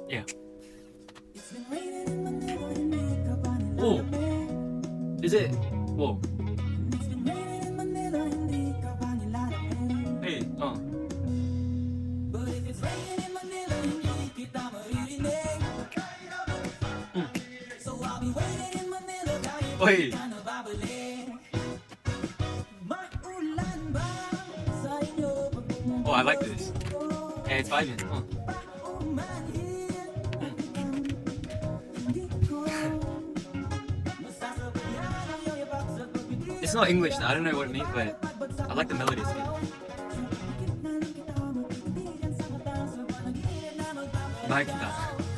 Yeah. Oh, is it? Whoa. Hey, Wait. Oh, I like this. And it's vibing. It's not English. I don't know what it means, but I like the melody. Bye, kita.